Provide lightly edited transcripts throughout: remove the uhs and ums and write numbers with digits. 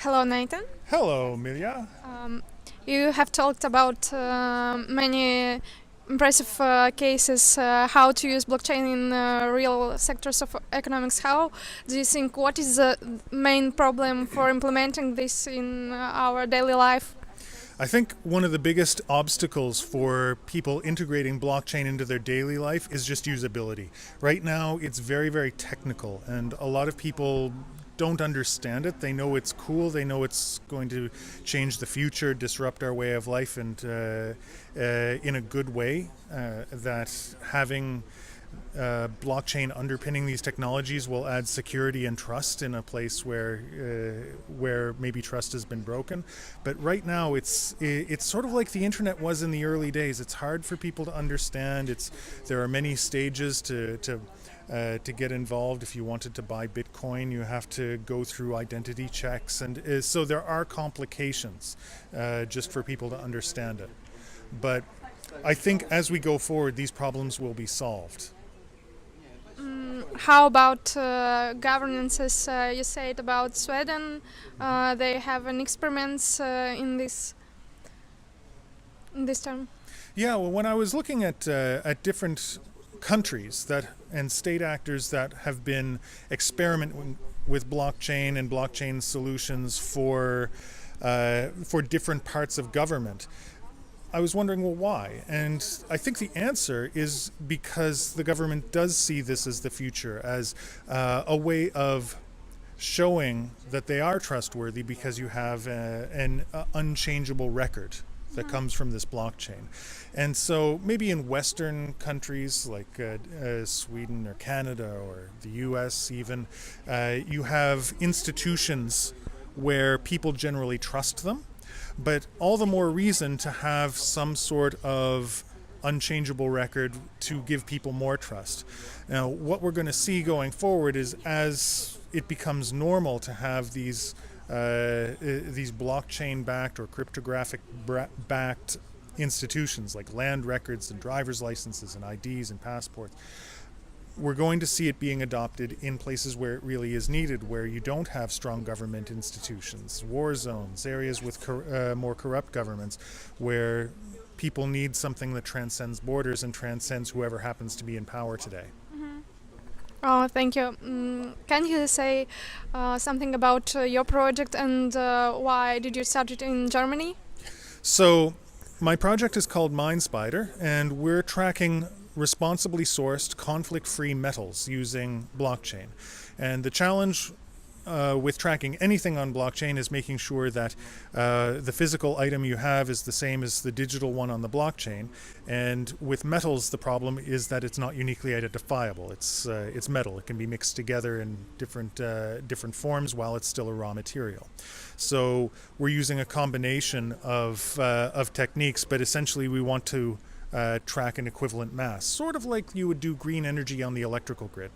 Hello, Nathan. Hello, Milja. Um, you have talked about many impressive cases how to use blockchain in real sectors of economics. How do you think what is the main problem for implementing this in our daily life? I think one of the biggest obstacles for people integrating blockchain into their daily life is just usability. Right now, it's very, very technical, and a lot of people don't understand it. They know it's cool, they know it's going to change the future, disrupt our way of life, and in a good way. That having blockchain underpinning these technologies will add security and trust in a place where maybe trust has been broken. But right now, it's sort of like the internet was in the early days. It's hard for people to understand. There are many stages to get involved. If you wanted to buy Bitcoin, you have to go through identity checks, and so there are complications just for people to understand it. But I think as we go forward, these problems will be solved. How about governances? You said about Sweden. They have an experiments in this term. Yeah, well, when I was looking at different countries that and state actors that have been experimenting with blockchain and blockchain solutions for different parts of government, I was wondering, well, why? And I think the answer is because the government does see this as the future, as a way of showing that they are trustworthy because you have an unchangeable record that comes from this blockchain. And so maybe in Western countries like Sweden or Canada or the US even, you have institutions where people generally trust them, but all the more reason to have some sort of unchangeable record to give people more trust. Now, what we're going to see going forward is as it becomes normal to have these blockchain-backed or cryptographic-backed institutions like land records and driver's licenses and IDs and passports, we're going to see it being adopted in places where it really is needed, where you don't have strong government institutions, war zones, areas with more corrupt governments, where people need something that transcends borders and transcends whoever happens to be in power today. Oh, thank you. Can you say something about your project and why did you start it in Germany? So, my project is called Minespider, and we're tracking responsibly sourced, conflict-free metals using blockchain. And the challenge with tracking anything on blockchain is making sure that the physical item you have is the same as the digital one on the blockchain. And with metals, the problem is that it's not uniquely identifiable. It's metal. It can be mixed together in different forms while it's still a raw material. So we're using a combination of techniques, but essentially we want to track an equivalent mass, sort of like you would do green energy on the electrical grid.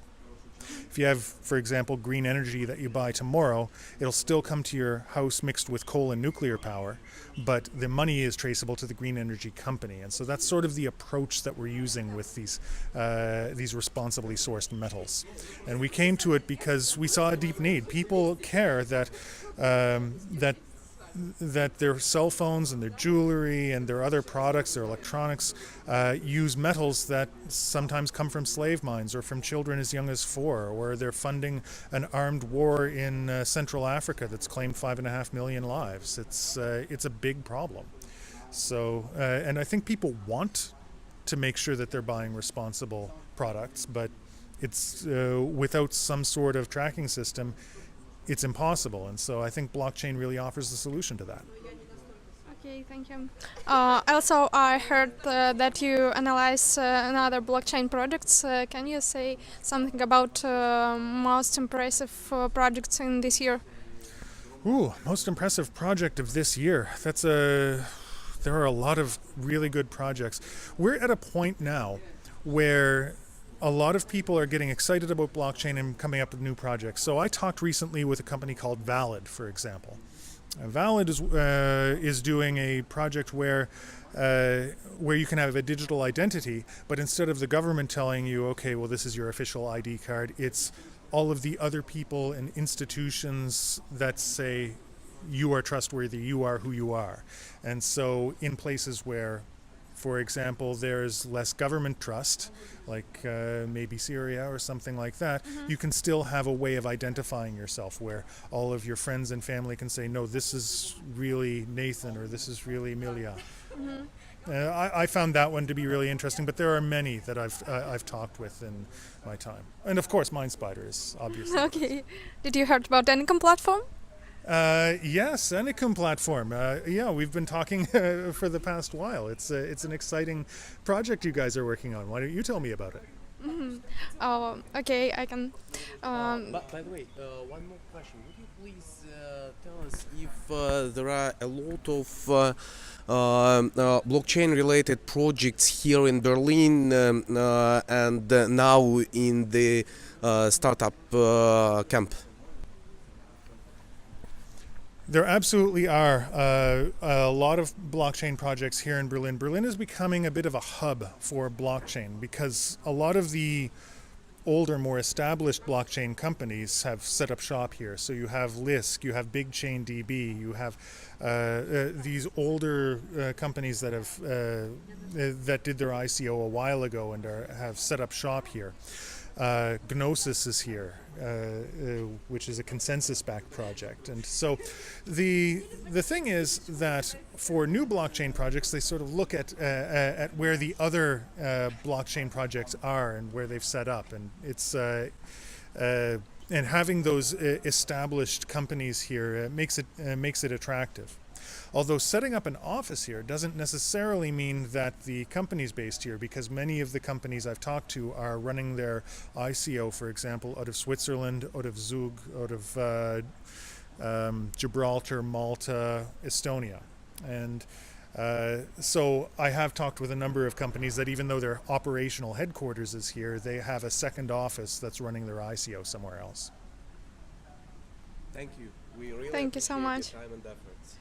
If you have, for example, green energy that you buy tomorrow, it'll still come to your house mixed with coal and nuclear power, but the money is traceable to the green energy company. And so that's sort of the approach that we're using with these responsibly sourced metals. And we came to it because we saw a deep need. People care that their cell phones and their jewelry and their other products, their electronics, use metals that sometimes come from slave mines or from children as young as 4, or they're funding an armed war in Central Africa that's claimed 5.5 million lives. It's a big problem. So, and I think people want to make sure that they're buying responsible products, but it's without some sort of tracking system, it's impossible. And so I think blockchain really offers the solution to that. Okay, thank you. Also, I heard that you analyze another blockchain projects. Can you say something about most impressive projects in this year? Ooh, most impressive project of this year. There are a lot of really good projects. We're at a point now where a lot of people are getting excited about blockchain and coming up with new projects. So I talked recently with a company called Valid, for example. Valid is doing a project where you can have a digital identity, but instead of the government telling you, okay, well, this is your official ID card, it's all of the other people and institutions that say you are trustworthy, you are who you are. And so in places where, for example, there's less government trust, like maybe Syria or something like that, you can still have a way of identifying yourself where all of your friends and family can say, no, this is really Nathan or this is really Milja. I found that one to be really interesting, but there are many that I've talked with in my time. And of course, Minespider is obviously. Okay. Did you heard about Anycom platform? Yes, Anycom platform. Yeah, we've been talking for the past while. It's an exciting project you guys are working on. Why don't you tell me about it? Oh, okay, I can. But by the way, one more question. Would you please tell us if there are a lot of blockchain-related projects here in Berlin and now in the startup camp? There absolutely are a lot of blockchain projects here in Berlin. Berlin is becoming a bit of a hub for blockchain because a lot of the older, more established blockchain companies have set up shop here. So you have Lisk, you have BigChainDB, you have these older companies that have that did their ICO a while ago and have set up shop here. Gnosis is here, which is a consensus-backed project. And so the thing is that for new blockchain projects, they sort of look at where the other blockchain projects are and where they've set up. And it's and having those established companies here makes it attractive. Although setting up an office here doesn't necessarily mean that the company's based here, because many of the companies I've talked to are running their ICO, for example, out of Switzerland, out of Zug, out of Gibraltar, Malta, Estonia. And so I have talked with a number of companies that even though their operational headquarters is here, they have a second office that's running their ICO somewhere else. Thank you. We really Thank you so appreciate much. your time and efforts.